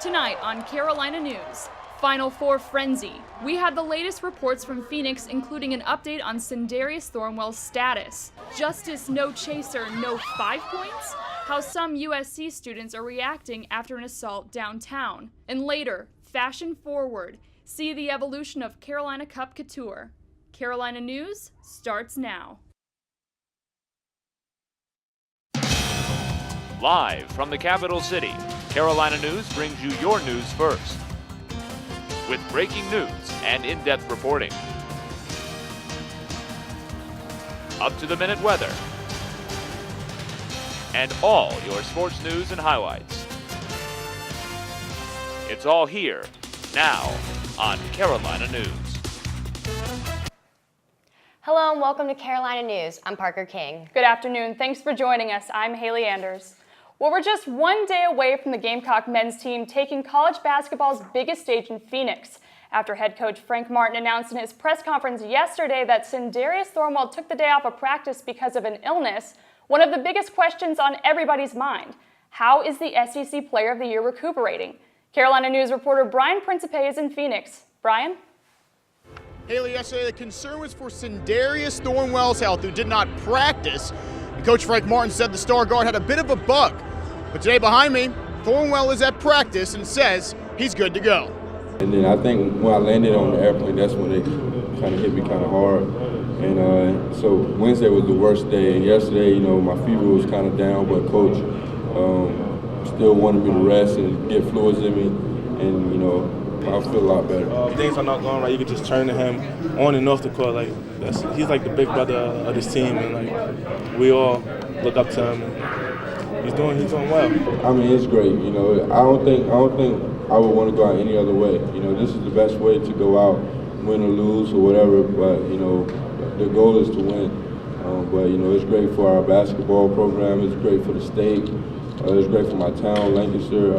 Tonight on Carolina News, Final Four frenzy. We have the latest reports from Phoenix, including an update on Sindarius Thornwell's status. Justice no chaser, no 5 points? How some USC students are reacting after an assault downtown. And later, fashion forward. See the evolution of Carolina Cup couture. Carolina News starts now. Live from the capital city, Carolina News brings you your news first. With breaking news and in-depth reporting. Up-to-the-minute weather. And all your sports news and highlights. It's all here, now, on Carolina News. Hello and welcome to Carolina News. I'm Parker King. Good afternoon. Thanks for joining us. I'm Haley Anders. Well, we're just one day away from the Gamecock men's team taking college basketball's biggest stage in Phoenix, after head coach Frank Martin announced in his press conference yesterday that Sindarius Thornwell took the day off of practice because of an illness. One of the biggest questions on everybody's mind: how is the SEC Player of the Year recuperating? Carolina News reporter Brian Principe is in Phoenix. Brian? Haley, yesterday the concern was for Sindarius Thornwell's health, who did not practice. And Coach Frank Martin said the star guard had a bit of a bug. But today behind me, Thornwell is at practice and says he's good to go. And then I think when I landed on the airplane, that's when it kind of hit me kind of hard. And so Wednesday was the worst day. And yesterday, my fever was kind of down, but Coach still wanted me to rest and get fluids in me. And, I feel a lot better. If things are not going right, you can just turn to him on and off the court. He's like the big brother of this team, and we all look up to him. He's doing well. I mean, it's great. I don't think I would want to go out any other way. This is the best way to go out, win or lose or whatever. But the goal is to win. But it's great for our basketball program. It's great for the state. It's great for my town, Lancaster.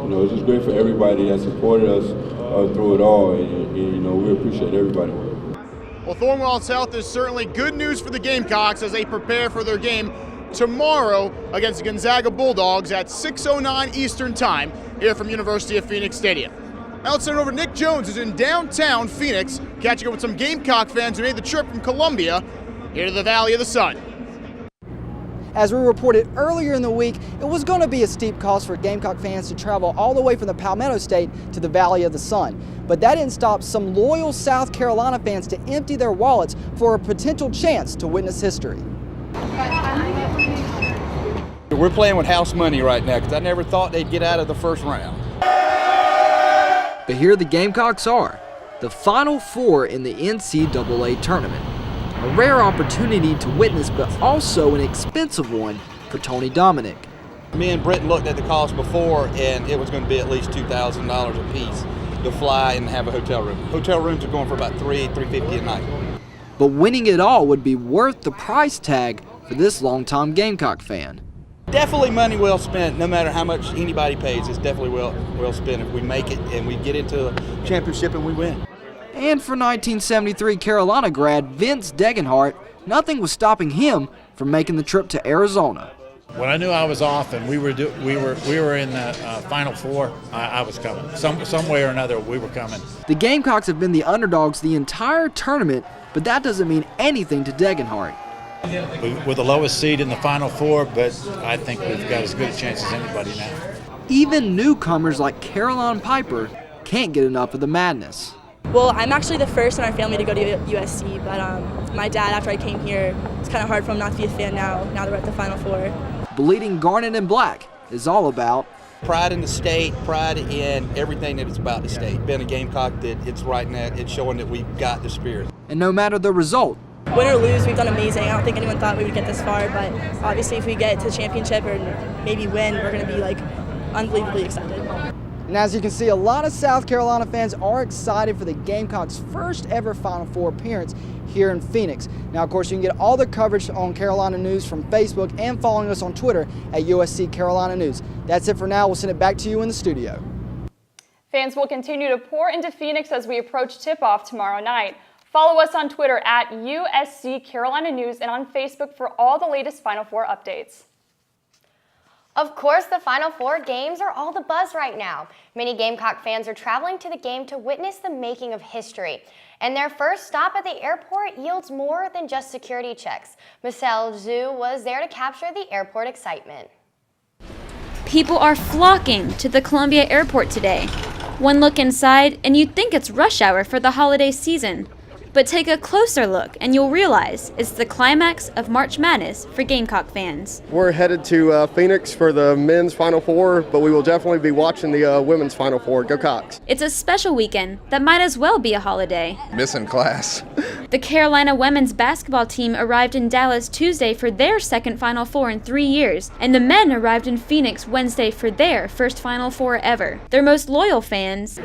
It's just great for everybody that supported us through it all. And we appreciate everybody. Well, Thornwell's health is certainly good news for the Gamecocks as they prepare for their game tomorrow against the Gonzaga Bulldogs at 6:09 Eastern Time here from University of Phoenix Stadium. Now let's turn over to Nick Jones, who's in downtown Phoenix, catching up with some Gamecock fans who made the trip from Columbia here to the Valley of the Sun. As we reported earlier in the week, it was going to be a steep cost for Gamecock fans to travel all the way from the Palmetto State to the Valley of the Sun. But that didn't stop some loyal South Carolina fans to empty their wallets for a potential chance to witness history. We're playing with house money right now because I never thought they'd get out of the first round. But here the Gamecocks are, the Final Four in the NCAA tournament. A rare opportunity to witness, but also an expensive one for Tony Dominic. Me and Britton looked at the cost before, and it was going to be at least $2,000 a piece to fly and have a hotel room. Hotel rooms are going for about $350 a night. But winning it all would be worth the price tag for this longtime Gamecock fan. Definitely money well spent, no matter how much anybody pays. It's definitely well spent if we make it and we get into a championship and we win. And for 1973 Carolina grad Vince Degenhart, nothing was stopping him from making the trip to Arizona. When I knew I was off and we were in the Final Four, I was coming. Some way or another, we were coming. The Gamecocks have been the underdogs the entire tournament, but that doesn't mean anything to Degenhart. We're the lowest seed in the Final Four, but I think we've got as good a chance as anybody now. Even newcomers like Caroline Piper can't get enough of the madness. Well, I'm actually the first in our family to go to USC, but my dad, after I came here, it's kind of hard for him not to be a fan now that we're at the Final Four. Bleeding garnet and black is all about pride in the state, pride in everything that is about the state. Being a Gamecock, that it's right now, it's showing that we've got the spirit. And no matter the result, win or lose, we've done amazing. I don't think anyone thought we would get this far, but obviously if we get to the championship or maybe win, we're going to be unbelievably excited. And as you can see, a lot of South Carolina fans are excited for the Gamecocks' first ever Final Four appearance here in Phoenix. Now, of course, you can get all the coverage on Carolina News from Facebook and following us on Twitter at USC Carolina News. That's it for now. We'll send it back to you in the studio. Fans will continue to pour into Phoenix as we approach tip-off tomorrow night. Follow us on Twitter at USC Carolina News and on Facebook for all the latest Final Four updates. Of course, the Final Four games are all the buzz right now. Many Gamecock fans are traveling to the game to witness the making of history. And their first stop at the airport yields more than just security checks. Michelle Zhu was there to capture the airport excitement. People are flocking to the Columbia Airport today. One look inside and you'd think it's rush hour for the holiday season. But take a closer look and you'll realize it's the climax of March Madness for Gamecock fans. We're headed to Phoenix for the men's Final Four, but we will definitely be watching the women's Final Four. Go Cox! It's a special weekend that might as well be a holiday. Missing class. The Carolina women's basketball team arrived in Dallas Tuesday for their second Final Four in 3 years, and the men arrived in Phoenix Wednesday for their first Final Four ever. Their most loyal fans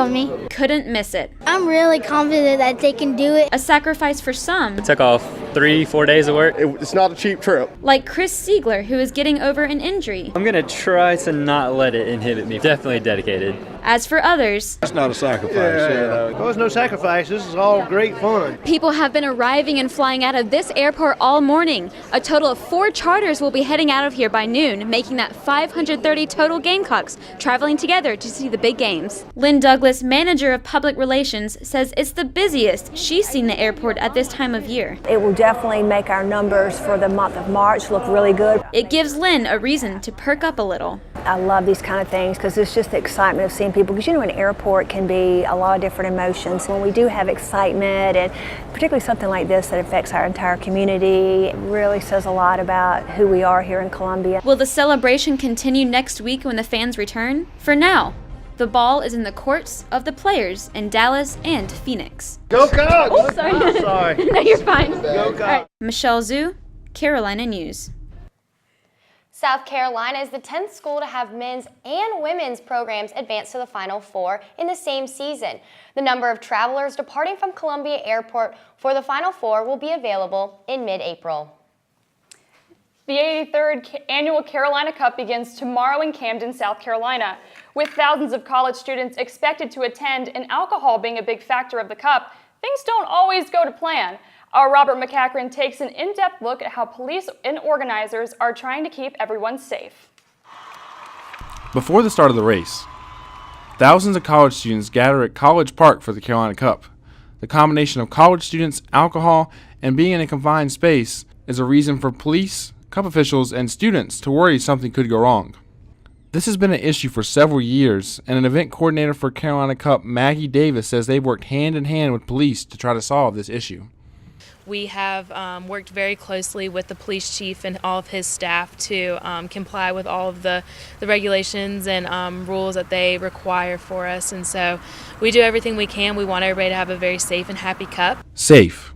me. Couldn't miss it. I'm really confident that they can do it. A sacrifice for some. It took off 3-4 days of work. It's not a cheap trip. Like Chris Siegler, who is getting over an injury. I'm going to try to not let it inhibit me. Definitely dedicated. As for others, it's not a sacrifice. There was no sacrifice. This is all great fun. People have been arriving and flying out of this airport all morning. A total of 4 charters will be heading out of here by noon, making that 530 total Gamecocks traveling together to see the big games. Lynn Douglas, manager of public relations, says it's the busiest she's seen the airport at this time of year. It will definitely make our numbers for the month of March look really good. It gives Lynn a reason to perk up a little. I love these kind of things because it's just the excitement of seeing people. Because you know, an airport can be a lot of different emotions. When we do have excitement, and particularly something like this that affects our entire community, it really says a lot about who we are here in Columbia. Will the celebration continue next week when the fans return? For now, the ball is in the courts of the players in Dallas and Phoenix. Go Cox! Oh, sorry. Oh, sorry. No, you're fine. Go Cox! Right. Michelle Zhu, Carolina News. South Carolina is the 10th school to have men's and women's programs advance to the Final Four in the same season. The number of travelers departing from Columbia Airport for the Final Four will be available in mid-April. The 83rd Annual Carolina Cup begins tomorrow in Camden, South Carolina. With thousands of college students expected to attend and alcohol being a big factor of the Cup, things don't always go to plan. Our Robert McCachran takes an in-depth look at how police and organizers are trying to keep everyone safe. Before the start of the race, thousands of college students gather at College Park for the Carolina Cup. The combination of college students, alcohol, and being in a confined space is a reason for police, Cup officials, and students to worry something could go wrong. This has been an issue for several years, and an event coordinator for Carolina Cup, Maggie Davis, says they've worked hand in hand with police to try to solve this issue. We have worked very closely with the police chief and all of his staff to comply with all of the regulations and rules that they require for us. And so we do everything we can. We want everybody to have a very safe and happy Cup. Safe.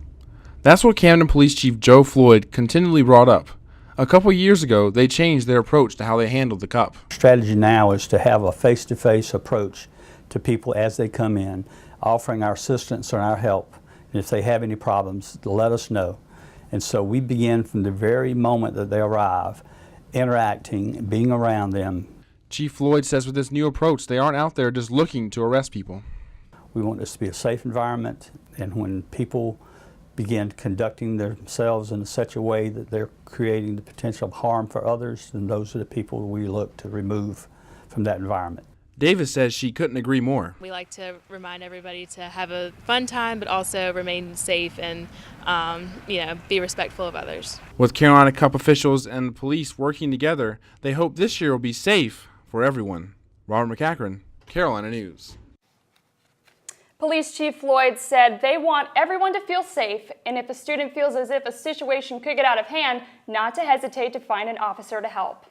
That's what Camden Police Chief Joe Floyd continually brought up. A couple years ago, they changed their approach to how they handled the Cup. Strategy now is to have a face-to-face approach to people as they come in, offering our assistance and our help. And if they have any problems, let us know. And so we begin from the very moment that they arrive, interacting, being around them. Chief Floyd says with this new approach, they aren't out there just looking to arrest people. We want this to be a safe environment, and when people begin conducting themselves in such a way that they're creating the potential of harm for others, then those are the people we look to remove from that environment. Davis says she couldn't agree more. We like to remind everybody to have a fun time, but also remain safe and, be respectful of others. With Carolina Cup officials and the police working together, they hope this year will be safe for everyone. Robert McCachran, Carolina News. Police Chief Floyd said they want everyone to feel safe, and if a student feels as if a situation could get out of hand, not to hesitate to find an officer to help.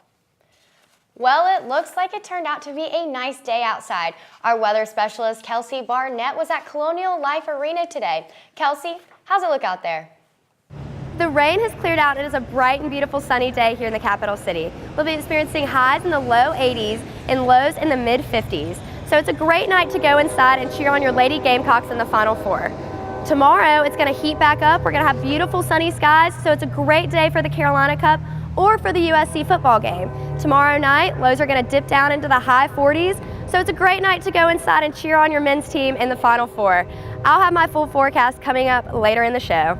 Well, it looks like it turned out to be a nice day outside. Our weather specialist, Kelsey Barnett, was at Colonial Life Arena today. Kelsey, how's it look out there? The rain has cleared out. It is a bright and beautiful sunny day here in the capital city. We'll be experiencing highs in the low 80s and lows in the mid 50s. So it's a great night to go inside and cheer on your Lady Gamecocks in the Final Four. Tomorrow, it's going to heat back up. We're going to have beautiful sunny skies, so it's a great day for the Carolina Cup or for the USC football game. Tomorrow night, lows are going to dip down into the high 40s, so it's a great night to go inside and cheer on your men's team in the Final Four. I'll have my full forecast coming up later in the show.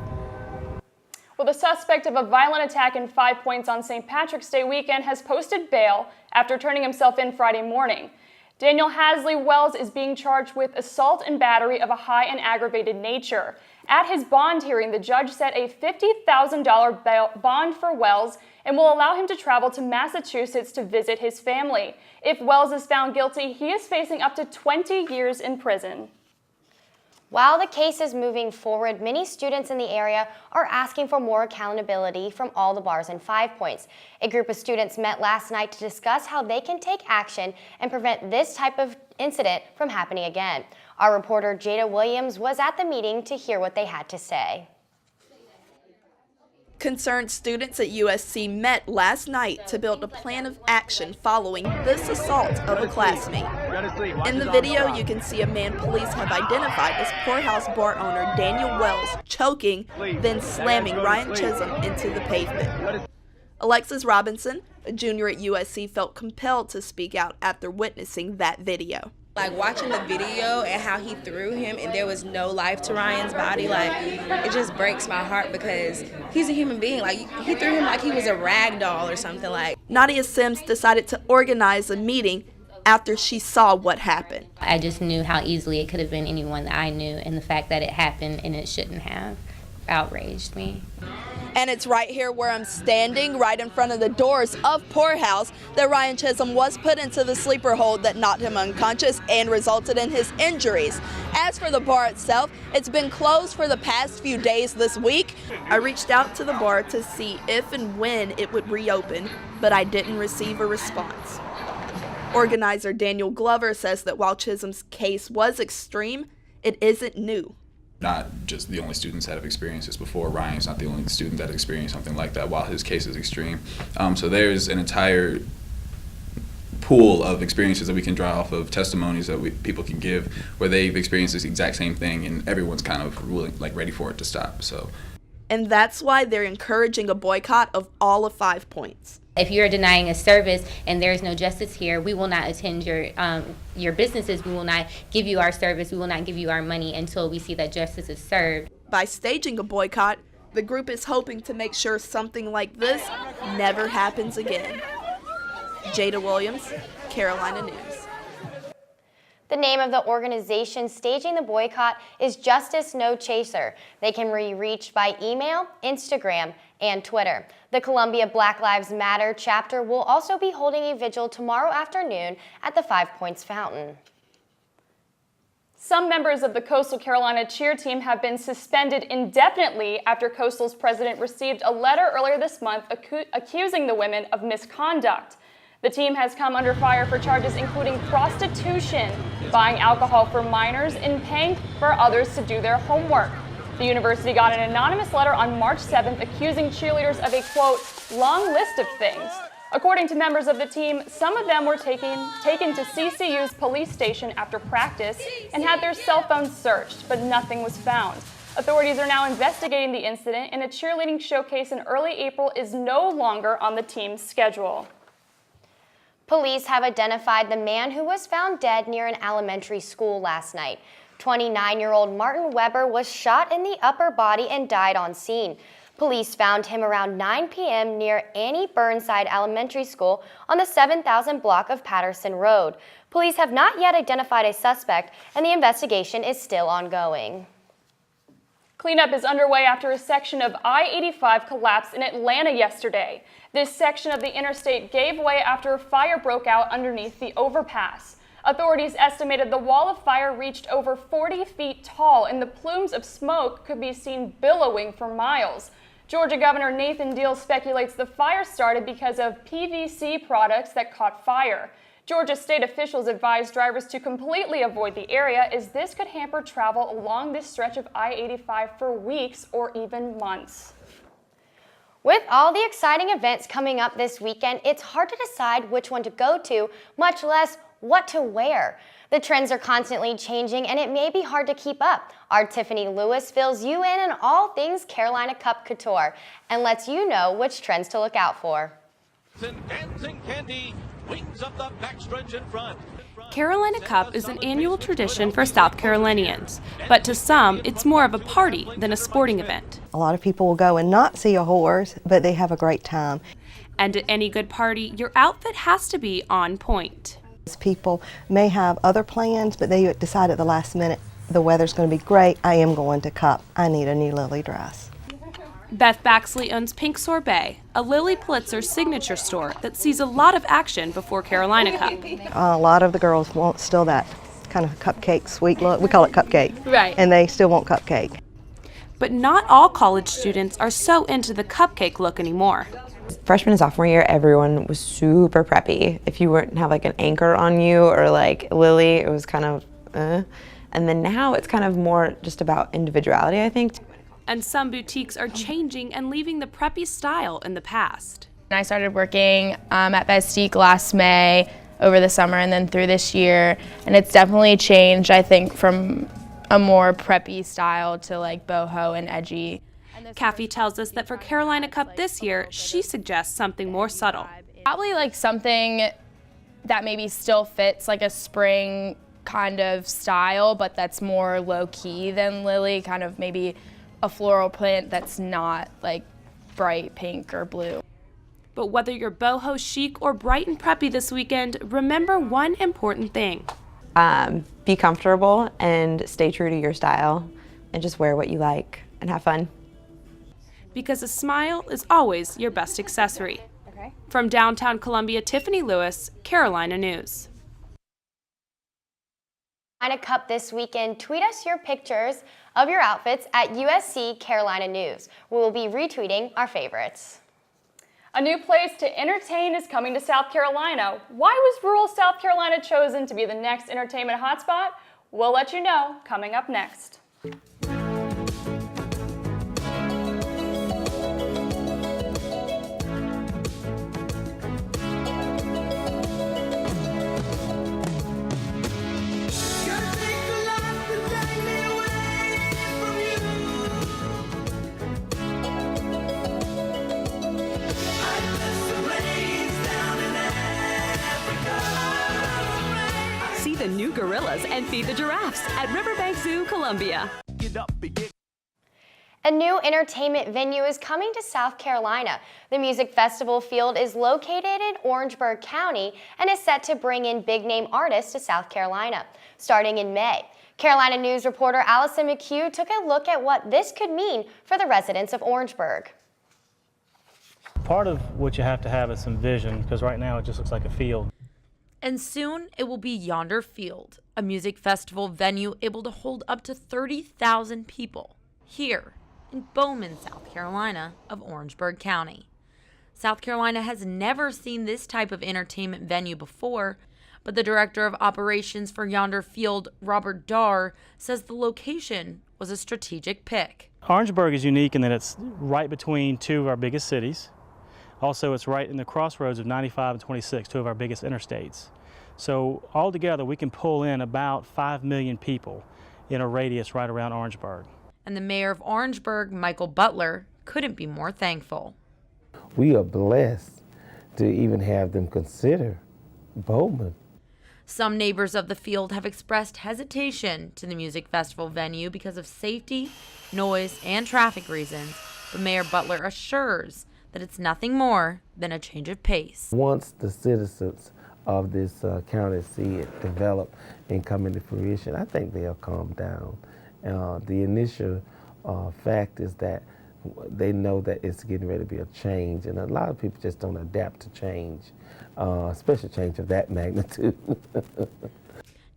Well, the suspect of a violent attack in 5 Points on St. Patrick's Day weekend has posted bail after turning himself in Friday morning. Daniel Hasley Wells is being charged with assault and battery of a high and aggravated nature. At his bond hearing, the judge set a $50,000 bond for Wells and will allow him to travel to Massachusetts to visit his family. If Wells is found guilty, he is facing up to 20 years in prison. While the case is moving forward, many students in the area are asking for more accountability from all the bars in 5 Points. A group of students met last night to discuss how they can take action and prevent this type of incident from happening again. Our reporter Jada Williams was at the meeting to hear what they had to say. Concerned students at USC met last night to build a plan of action following this assault of a classmate. In the video, you can see a man police have identified as Poorhouse bar owner Daniel Wells choking, then slamming Ryan Chisholm into the pavement. Alexis Robinson, a junior at USC, felt compelled to speak out after witnessing that video. Like watching the video and how he threw him and there was no life to Ryan's body, like it just breaks my heart because he's a human being. Like he threw him like he was a rag doll or something. Like Nadia Sims decided to organize a meeting after she saw what happened. I just knew how easily it could have been anyone that I knew, and the fact that it happened and it shouldn't have outraged me. And it's right here where I'm standing, right in front of the doors of Poorhouse, that Ryan Chisholm was put into the sleeper hold that knocked him unconscious and resulted in his injuries. As for the bar itself, it's been closed for the past few days this week. I reached out to the bar to see if and when it would reopen, but I didn't receive a response. Organizer Daniel Glover says that while Chisholm's case was extreme, it isn't new. Not just the only students that have experienced this before. Ryan's not the only student that experienced something like that while his case is extreme. So there's an entire pool of experiences that we can draw off of, testimonies that people can give where they've experienced this exact same thing and everyone's kind of ready for it to stop. So, and that's why they're encouraging a boycott of all of 5 Points. If you're denying a service and there is no justice here, we will not attend your businesses. We will not give you our service. We will not give you our money until we see that justice is served. By staging a boycott, the group is hoping to make sure something like this never happens again. Jada Williams, Carolina News. The name of the organization staging the boycott is Justice No Chaser. They can be reached by email, Instagram, and Twitter. The Columbia Black Lives Matter chapter will also be holding a vigil tomorrow afternoon at the 5 Points Fountain. Some members of the Coastal Carolina cheer team have been suspended indefinitely after Coastal's president received a letter earlier this month accusing the women of misconduct. The team has come under fire for charges including prostitution, buying alcohol for minors, and paying for others to do their homework. The university got an anonymous letter on March 7th accusing cheerleaders of a, quote, long list of things. According to members of the team, some of them were taken to CCU's police station after practice and had their cell phones searched, but nothing was found. Authorities are now investigating the incident, and a cheerleading showcase in early April is no longer on the team's schedule. Police have identified the man who was found dead near an elementary school last night. 29-year-old Martin Weber was shot in the upper body and died on scene. Police found him around 9 p.m. near Annie Burnside Elementary School on the 7000 block of Patterson Road. Police have not yet identified a suspect, and the investigation is still ongoing. Cleanup is underway after a section of I-85 collapsed in Atlanta yesterday. This section of the interstate gave way after a fire broke out underneath the overpass. Authorities estimated the wall of fire reached over 40 feet tall, and the plumes of smoke could be seen billowing for miles. Georgia Governor Nathan Deal speculates the fire started because of PVC products that caught fire. Georgia state officials advised drivers to completely avoid the area, as this could hamper travel along this stretch of I-85 for weeks or even months. With all the exciting events coming up this weekend, it's hard to decide which one to go to, much less what to wear. The trends are constantly changing, and it may be hard to keep up. Our Tiffany Lewis fills you in on all things Carolina Cup Couture and lets you know which trends to look out for. Dancing candy, wings up the backstretch in front. Carolina Cup is an annual tradition for South Carolinians, but to some, it's more of a party than a sporting event. A lot of people will go and not see a horse, but they have a great time. And at any good party, your outfit has to be on point. People may have other plans, but they decide at the last minute, the weather's going to be great, I am going to Cup, I need a new Lily dress. Beth Baxley owns Pink Sorbet, a Lily Pulitzer signature store that sees a lot of action before Carolina Cup. A lot of the girls want still that kind of cupcake sweet look. We call it cupcake. Right. And they still want cupcake. But not all college students are so into the cupcake look anymore. Freshman and sophomore year, everyone was super preppy. If you wouldn't have like an anchor on you or like Lily, it was kind of, And then now it's kind of more just about individuality, I think. And some boutiques are changing and leaving the preppy style in the past. I started working at Bestique last May, over the summer, and then through this year, and it's definitely changed, I think, from a more preppy style to like boho and edgy. Kathy tells us that for Carolina Cup this year, she suggests something more subtle. Probably like something that maybe still fits like a spring kind of style, but that's more low-key than Lily, kind of maybe a floral print that's not like bright pink or blue. But whether you're boho chic or bright and preppy this weekend, remember one important thing. Be comfortable and stay true to your style and just wear what you like and have fun. Because a smile is always your best accessory. From downtown Columbia, Tiffany Lewis, Carolina News. Carolina Cup this weekend. Tweet us your pictures of your outfits at USC Carolina News. We will be retweeting our favorites. A new place to entertain is coming to South Carolina. Why was rural South Carolina chosen to be the next entertainment hotspot? We'll let you know coming up next. See the new gorillas and feed the giraffes at Riverbank Zoo, Columbia. A new entertainment venue is coming to South Carolina. The Music Festival Field is located in Orangeburg County and is set to bring in big-name artists to South Carolina, starting in May. Carolina News reporter Allison McHugh took a look at what this could mean for the residents of Orangeburg. Part of what you have to have is some vision, because right now it just looks like a field. And soon it will be Yonder Field, a music festival venue able to hold up to 30,000 people here in Bowman, South Carolina of Orangeburg County. South Carolina has never seen this type of entertainment venue before, but the director of operations for Yonder Field, Robert Darr, says the location was a strategic pick. Orangeburg is unique in that it's right between two of our biggest cities. Also, it's right in the crossroads of 95 and 26, two of our biggest interstates. So altogether, we can pull in about 5 million people in a radius right around Orangeburg. And the mayor of Orangeburg, Michael Butler, couldn't be more thankful. We are blessed to even have them consider Bowman. Some neighbors of the field have expressed hesitation to the music festival venue because of safety, noise, and traffic reasons, but Mayor Butler assures that it's nothing more than a change of pace. Once the citizens of this county see it develop and come into fruition, I think they'll calm down. The initial fact is that they know that it's getting ready to be a change, and a lot of people just don't adapt to change, especially change of that magnitude.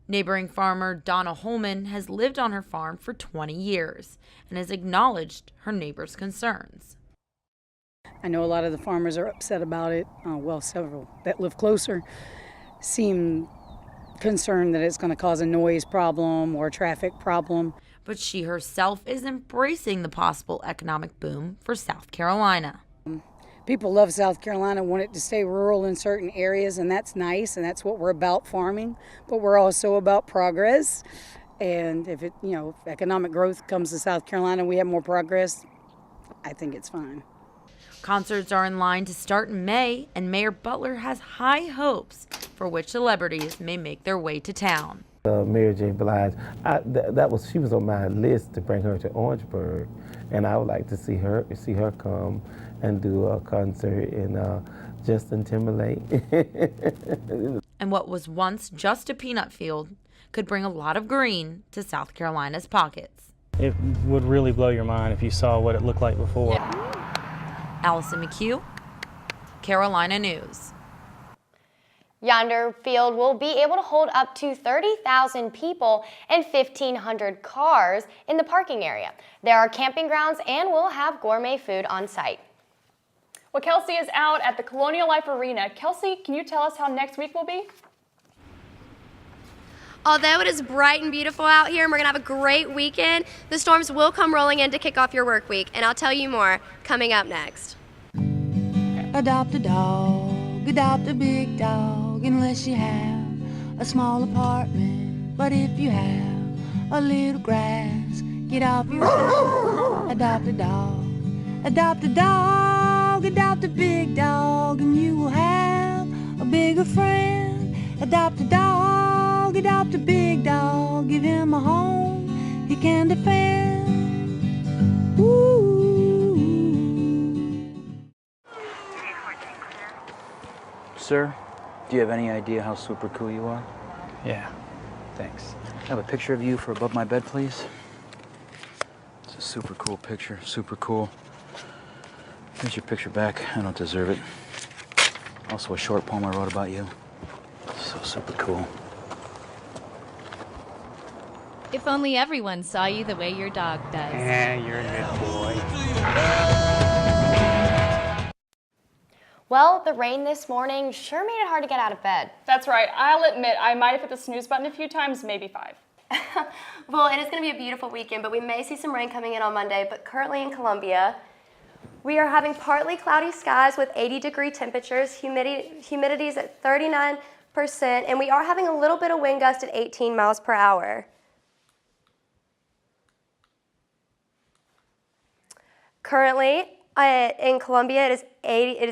Neighboring farmer Donna Holman has lived on her farm for 20 years and has acknowledged her neighbors' concerns. I know a lot of the farmers are upset about it. Well, several that live closer seem concerned that it's going to cause a noise problem or a traffic problem. But she herself is embracing the possible economic boom for South Carolina. People love South Carolina, want it to stay rural in certain areas, and that's nice, and that's what we're about, farming. But we're also about progress. And if if economic growth comes to South Carolina, we have more progress, I think it's fine. Concerts are in line to start in May, and Mayor Butler has high hopes for which celebrities may make their way to town. Mary J. Blige, she was on my list to bring her to Orangeburg, and I would like to see her come and do a concert in Justin Timberlake. And what was once just a peanut field could bring a lot of green to South Carolina's pockets. It would really blow your mind if you saw what it looked like before. Allison McHugh, Carolina News. Yonder field will be able to hold up to 30,000 people and 1,500 cars in the parking area. There are camping grounds and we'll have gourmet food on site. Well, Kelsey is out at the Colonial Life Arena. Kelsey, can you tell us how next week will be? Although it is bright and beautiful out here and we're going to have a great weekend, the storms will come rolling in to kick off your work week, and I'll tell you more coming up next. Adopt a dog, adopt a big dog, unless you have a small apartment. But if you have a little grass, get off your back. Adopt a dog, adopt a dog, adopt a big dog, and you will have a bigger friend. Adopt a dog, adopt a big dog, give him a home he can defend. Ooh. Sir, do you have any idea how super cool you are? Yeah. Thanks. I have a picture of you for above my bed, please. It's a super cool picture, super cool. Here's your picture back. I don't deserve it. Also a short poem I wrote about you. So super cool. If only everyone saw you the way your dog does. Yeah, you're a good boy. Well, the rain this morning sure made it hard to get out of bed. That's right. I'll admit I might have hit the snooze button a few times, maybe 5. Well, it is going to be a beautiful weekend, but we may see some rain coming in on Monday. But currently in Columbia, we are having partly cloudy skies with 80-degree temperatures, humidity is at 39%, and we are having a little bit of wind gust at 18 miles per hour. Currently in Columbia, it is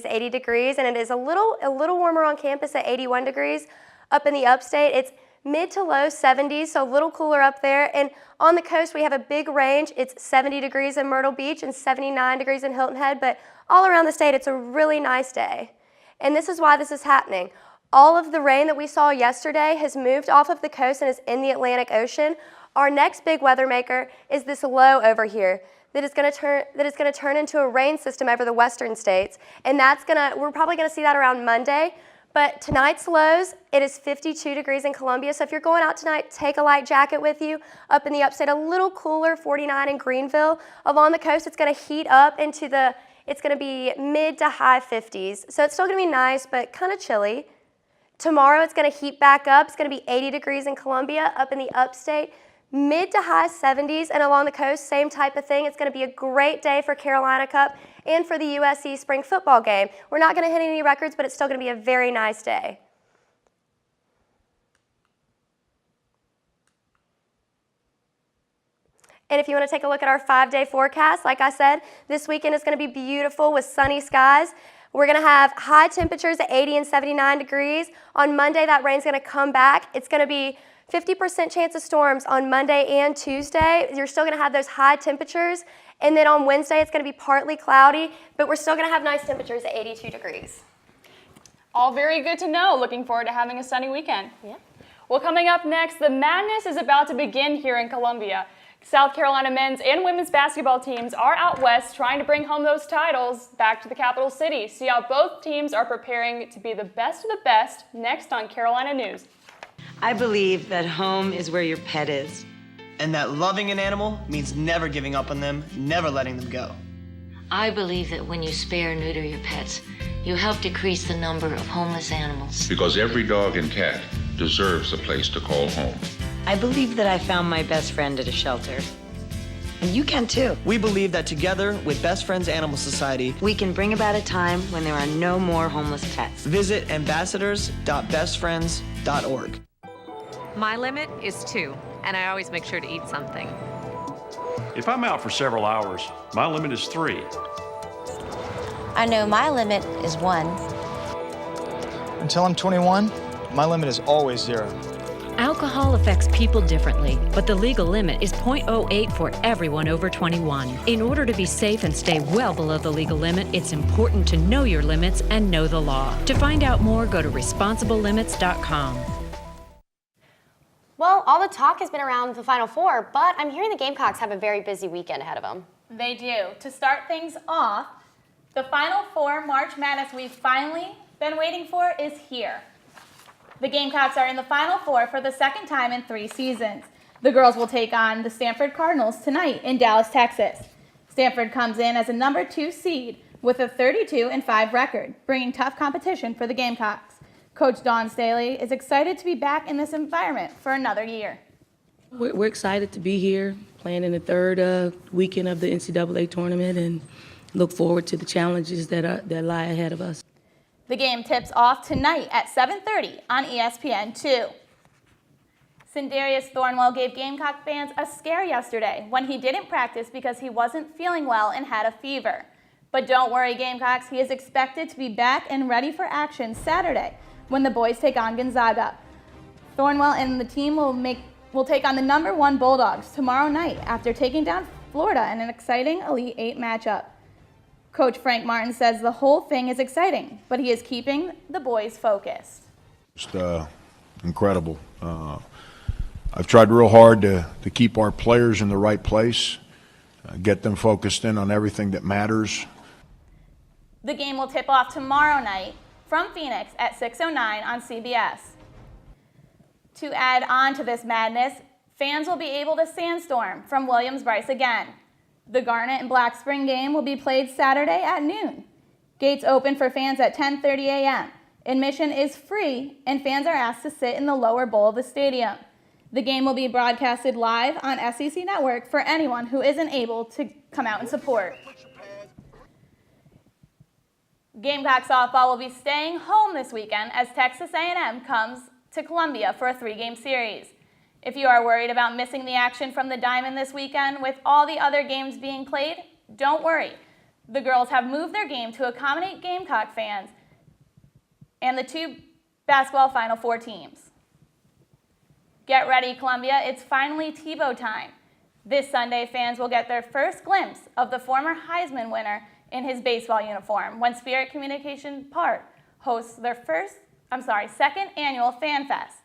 80 degrees, and it is a little warmer on campus at 81 degrees. Up in the upstate, it's mid to low 70s, so a little cooler up there. And on the coast, we have a big range. It's 70 degrees in Myrtle Beach and 79 degrees in Hilton Head, but all around the state, it's a really nice day. And this is why this is happening. All of the rain that we saw yesterday has moved off of the coast and is in the Atlantic Ocean. Our next big weather maker is this low over here that is going to turn into a rain system over the western states, and we're probably going to see that around Monday. But tonight's lows, it is 52 degrees in Columbia, so if you're going out tonight, take a light jacket with you. Up in the upstate, a little cooler, 49 in Greenville. Along the coast, it's going to heat up it's going to be mid to high 50s, so it's still going to be nice, but kind of chilly. Tomorrow, it's going to heat back up. It's going to be 80 degrees in Columbia. Up in the upstate, mid to high 70s, and along the coast, same type of thing. It's going to be a great day for Carolina Cup and for the USC spring football game. We're not going to hit any records, but it's still going to be a very nice day. And if you want to take a look at our 5-day forecast, like I said, this weekend is going to be beautiful with sunny skies. We're going to have high temperatures at 80 and 79 degrees. On Monday, that rain's going to come back. It's going to be 50% chance of storms on Monday and Tuesday. You're still going to have those high temperatures. And then on Wednesday, it's going to be partly cloudy, but we're still going to have nice temperatures at 82 degrees. All very good to know. Looking forward to having a sunny weekend. Yeah. Well, coming up next, the madness is about to begin here in Columbia. South Carolina men's and women's basketball teams are out west trying to bring home those titles back to the capital city. See how both teams are preparing to be the best of the best next on Carolina News. I believe that home is where your pet is. And that loving an animal means never giving up on them, never letting them go. I believe that when you spay or neuter your pets, you help decrease the number of homeless animals. Because every dog and cat deserves a place to call home. I believe that I found my best friend at a shelter. And you can too. We believe that together with Best Friends Animal Society, we can bring about a time when there are no more homeless pets. Visit ambassadors.bestfriends.org. My limit is 2, and I always make sure to eat something. If I'm out for several hours, my limit is 3. I know my limit is 1. Until I'm 21, my limit is always 0. Alcohol affects people differently, but the legal limit is .08 for everyone over 21. In order to be safe and stay well below the legal limit, it's important to know your limits and know the law. To find out more, go to responsiblelimits.com. Well, all the talk has been around the Final Four, but I'm hearing the Gamecocks have a very busy weekend ahead of them. They do. To start things off, the Final Four March Madness we've finally been waiting for is here. The Gamecocks are in the Final Four for the second time in 3 seasons. The girls will take on the Stanford Cardinals tonight in Dallas, Texas. Stanford comes in as a number 2 seed with a 32-5 record, bringing tough competition for the Gamecocks. Coach Dawn Staley is excited to be back in this environment for another year. We're excited to be here, playing in the third weekend of the NCAA tournament, and look forward to the challenges that lie ahead of us. The game tips off tonight at 7:30 on ESPN2. Sindarius Thornwell gave Gamecock fans a scare yesterday when he didn't practice because he wasn't feeling well and had a fever. But don't worry, Gamecocks, he is expected to be back and ready for action Saturday when the boys take on Gonzaga. Thornwell and the team will take on the number 1 Bulldogs tomorrow night after taking down Florida in an exciting Elite 8 matchup. Coach Frank Martin says the whole thing is exciting, but he is keeping the boys focused. Just incredible. I've tried real hard to keep our players in the right place, get them focused in on everything that matters. The game will tip off tomorrow night from Phoenix at 6:09 on CBS. To add on to this madness, fans will be able to sandstorm from Williams-Brice again. The Garnet and Black Spring game will be played Saturday at noon. Gates open for fans at 10:30 a.m. Admission is free, and fans are asked to sit in the lower bowl of the stadium. The game will be broadcasted live on SEC Network for anyone who isn't able to come out and support. Gamecock softball will be staying home this weekend as Texas A&M comes to Columbia for a 3-game series. If you are worried about missing the action from the Diamond this weekend with all the other games being played, don't worry. The girls have moved their game to accommodate Gamecock fans and the 2 basketball Final Four teams. Get ready, Columbia. It's finally Tebow time. This Sunday, fans will get their first glimpse of the former Heisman winner in his baseball uniform when Spirit Communication Park hosts their second annual Fan Fest.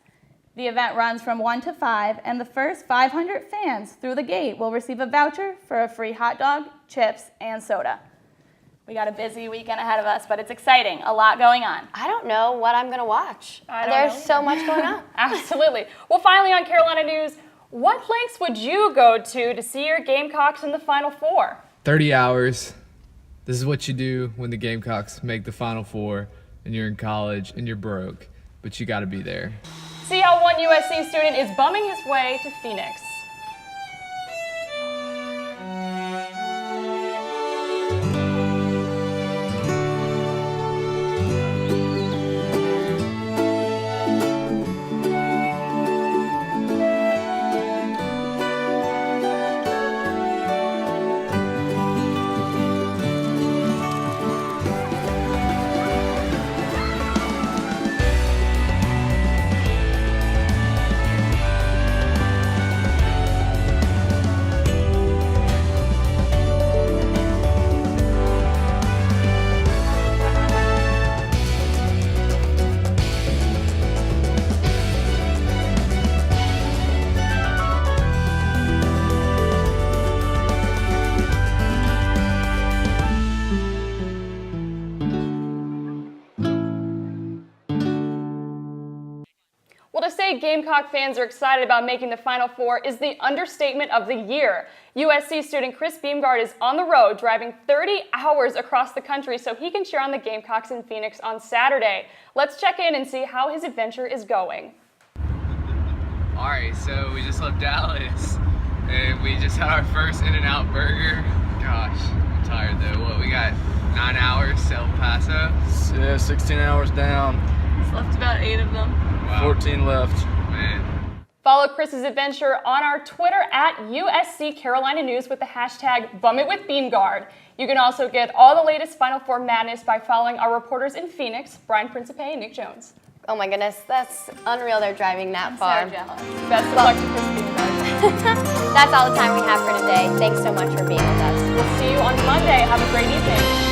The event runs from 1 to 5, and the first 500 fans through the gate will receive a voucher for a free hot dog, chips, and soda. We got a busy weekend ahead of us, but it's exciting. A lot going on. I don't know what I'm going to watch. There's so much going on. Absolutely. Well, finally on Carolina News, what lengths would you go to see your Gamecocks in the Final Four? 30 hours. This is what you do when the Gamecocks make the Final Four and you're in college and you're broke, but you got to be there. See how one USC student is bumming his way to Phoenix. Well, to say Gamecock fans are excited about making the Final Four is the understatement of the year. USC student Chris Beamgard is on the road driving 30 hours across the country so he can cheer on the Gamecocks in Phoenix on Saturday. Let's check in and see how his adventure is going. All right, so we just left Dallas and we just had our first In-N-Out burger. Gosh, I'm tired though. What, we got 9 hours to El Paso? Yeah, 16 hours down. Left about 8 of them. Wow. 14 left. Man. Follow Chris's adventure on our Twitter at USC Carolina News with the hashtag BumItWithBeamGuard. You can also get all the latest Final Four madness by following our reporters in Phoenix, Brian Principe and Nick Jones. Oh my goodness, that's unreal they're driving that far. I'm so jealous. Best of luck to Chris Beamguard. That's all the time we have for today. Thanks so much for being with us. We'll see you on Monday. Have a great evening.